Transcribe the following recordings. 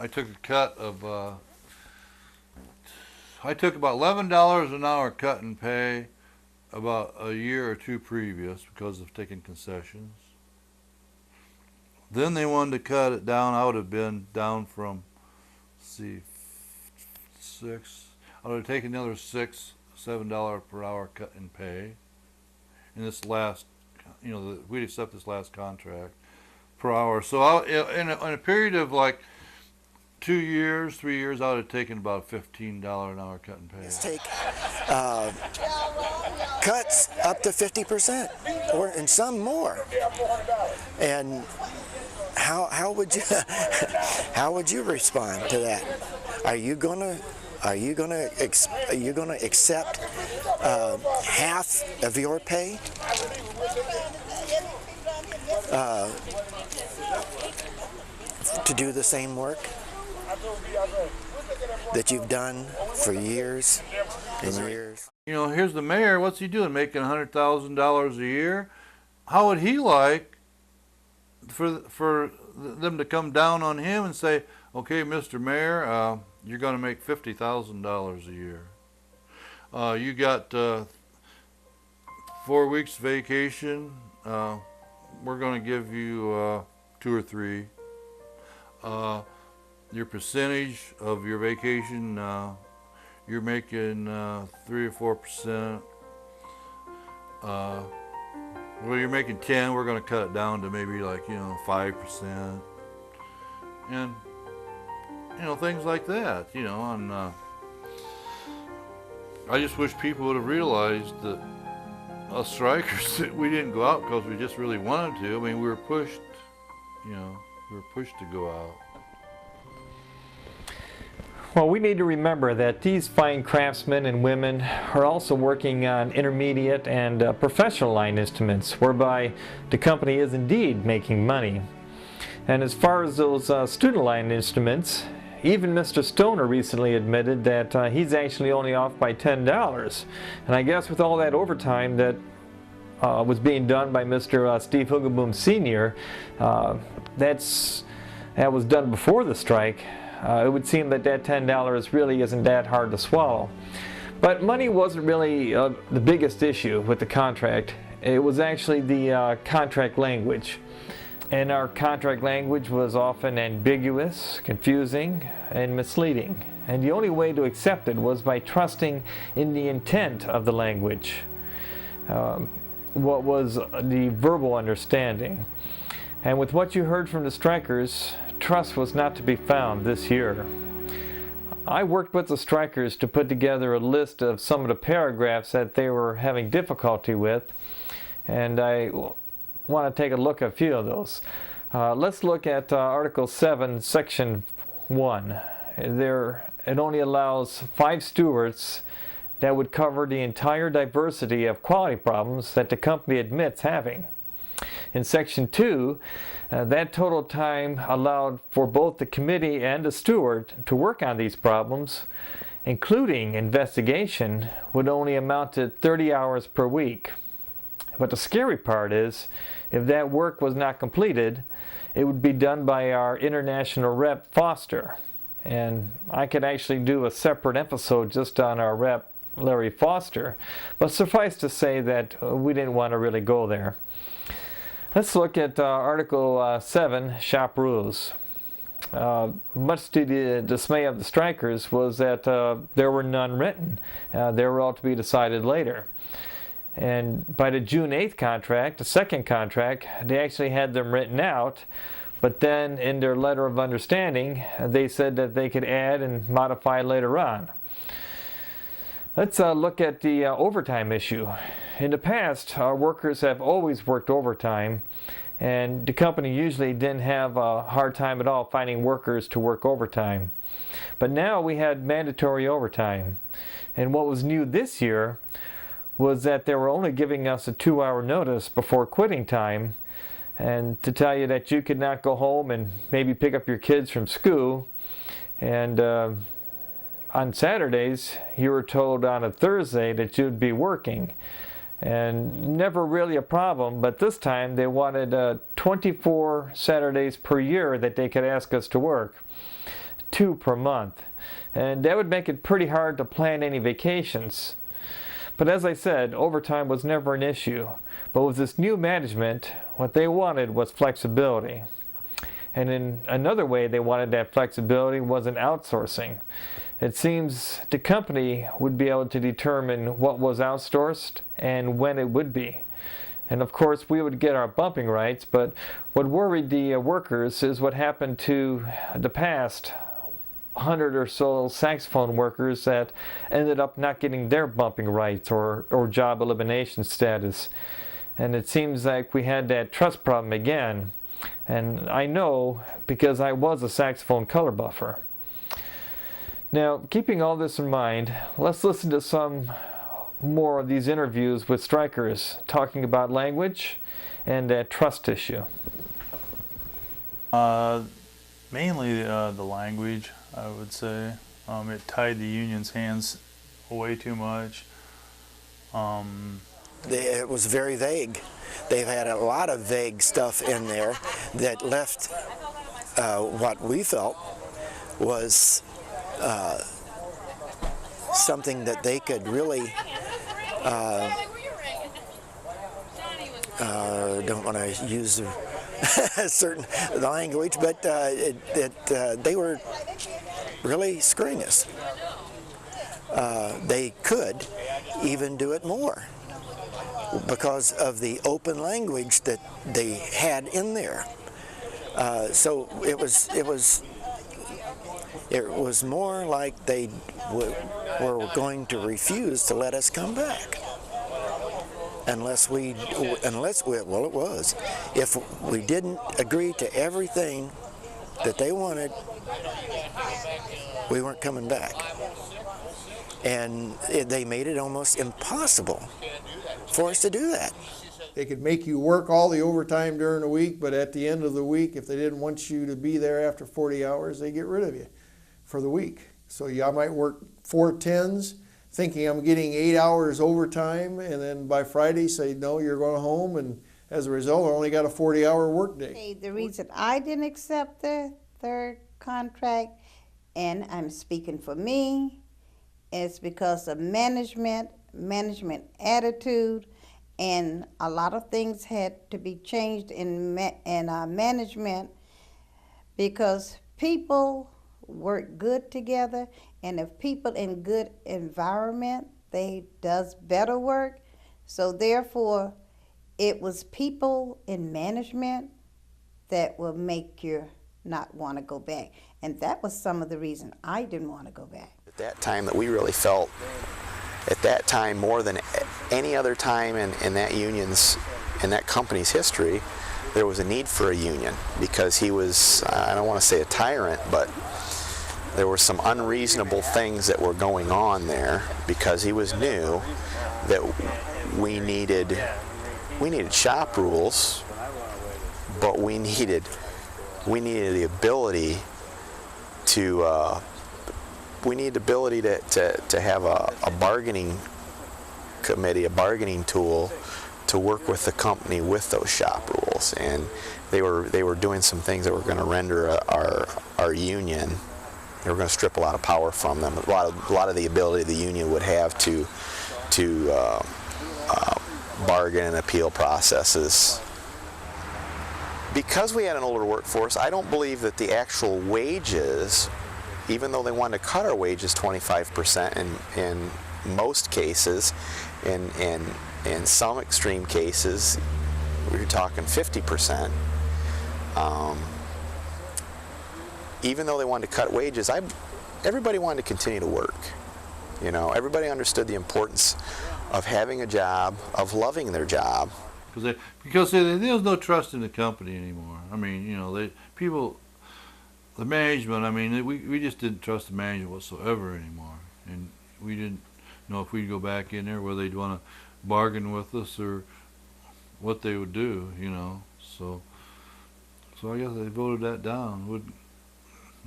I took a cut of, I took about $11 an hour cut in pay about a year or two previous because of taking concessions. Then they wanted to cut it down. I would have been down from, let's see, I would have taken another $7 per hour cut in pay. In this last, we'd accept this last contract per hour. So in a period of like 2 years, 3 years, I would have taken about a $15 an hour cut in pay. Let's take cuts up to 50%, and some more. And how would you how would you respond to that? Are you gonna accept half of your pay? To do the same work that you've done for years and years? Here's the mayor. What's he doing? Making $100,000 a year? How would he like for them to come down on him and say, "Okay, Mr. Mayor, you're going to make $50,000 a year. You got 4 weeks vacation. We're going to give you 2 or 3. Your percentage of your vacation, you're making 3 or 4%. Well, you're making 10. We're going to cut it down to maybe 5%, and things like that. And I just wish people would have realized that us strikers, we didn't go out because we just really wanted to. I mean, we were pushed. We were pushed to go out. Well, we need to remember that these fine craftsmen and women are also working on intermediate and professional line instruments, whereby the company is indeed making money. And as far as those student line instruments, even Mr. Stoner recently admitted that he's actually only off by $10. And I guess with all that overtime that was being done by Mr. Steve Huggleboom Sr., that was done before the strike. It would seem that $10 really isn't that hard to swallow. But money wasn't really the biggest issue with the contract. It was actually the contract language. And our contract language was often ambiguous, confusing, and misleading. And the only way to accept it was by trusting in the intent of the language. What was the verbal understanding. And with what you heard from the strikers, trust was not to be found this year. I worked with the strikers to put together a list of some of the paragraphs that they were having difficulty with, and I want to take a look at a few of those. Let's look at Article 7, Section 1. It only allows 5 stewards that would cover the entire diversity of quality problems that the company admits having. In Section 2, that total time allowed for both the committee and the steward to work on these problems, including investigation, would only amount to 30 hours per week. But the scary part is, if that work was not completed, it would be done by our international rep, Foster. And I could actually do a separate episode just on our rep, Larry Foster, but suffice to say that we didn't want to really go there. Let's look at Article 7, Shop Rules. Much to the dismay of the strikers was that there were none written. They were all to be decided later. And by the June 8th contract, the second contract, they actually had them written out, but then in their letter of understanding, they said that they could add and modify later on. Let's look at the overtime issue. In the past, our workers have always worked overtime, and the company usually didn't have a hard time at all finding workers to work overtime. But now we had mandatory overtime. And what was new this year was that they were only giving us a 2-hour notice before quitting time, and to tell you that you could not go home and maybe pick up your kids from school. And on Saturdays, you were told on a Thursday that you'd be working. And never really a problem, but this time they wanted 24 Saturdays per year that they could ask us to work. 2 per month, and that would make it pretty hard to plan any vacations. But as I said, overtime was never an issue. But with this new management, what they wanted was flexibility. And in another way they wanted that flexibility was in outsourcing. It seems the company would be able to determine what was outsourced and when it would be. And of course we would get our bumping rights, but what worried the workers is what happened to the past 100 or so saxophone workers that ended up not getting their bumping rights or job elimination status. And it seems like we had that trust problem again. And I know because I was a saxophone color buffer. Now, keeping all this in mind, let's listen to some more of these interviews with strikers talking about language and that trust issue. Mainly the language, I would say. It tied the union's hands way too much. It was very vague. They've had a lot of vague stuff in there that left what we felt was something that they could really don't want to use a certain language, but they were really screwing us. They could even do it more because of the open language that they had in there. So it was more like they were going to refuse to let us come back unless it was. If we didn't agree to everything that they wanted, we weren't coming back. And they made it almost impossible for us to do that. They could make you work all the overtime during the week, but at the end of the week, if they didn't want you to be there after 40 hours, they get rid of you for the week. So I might work 4 10s, thinking I'm getting 8 hours overtime, and then by Friday say, no, you're going home, and as a result, I only got a 40-hour workday. The reason I didn't accept the third contract, and I'm speaking for me, is because of management attitude, and a lot of things had to be changed in management because people work good together, and if people in good environment, they does better work. So therefore, it was people in management that will make you not want to go back, and that was some of the reason I didn't want to go back. At that time that we really felt, at that time more than any other time in that company's history, there was a need for a union because he was, I don't want to say a tyrant, but there were some unreasonable things that were going on there because he was new, that we needed shop rules, but we needed the ability to have a bargaining committee, a bargaining tool to work with the company with those shop rules. And they were doing some things that were going to render our union, they were going to strip a lot of power from them. A lot of the ability the union would have to bargain and appeal processes. Because we had an older workforce, I don't believe that the actual wages, even though they wanted to cut our wages 25% in most cases, in some extreme cases, we were talking 50%. Even though they wanted to cut wages, everybody wanted to continue to work. You know, everybody understood the importance of having a job, of loving their job. Because there's no trust in the company anymore. I mean, you know, the management, I mean, we just didn't trust the management whatsoever anymore. And we didn't know if we'd go back in there, whether they'd want to bargain with us or what they would do, you know. So I guess they voted that down.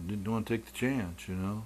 Didn't want to take the chance, you know.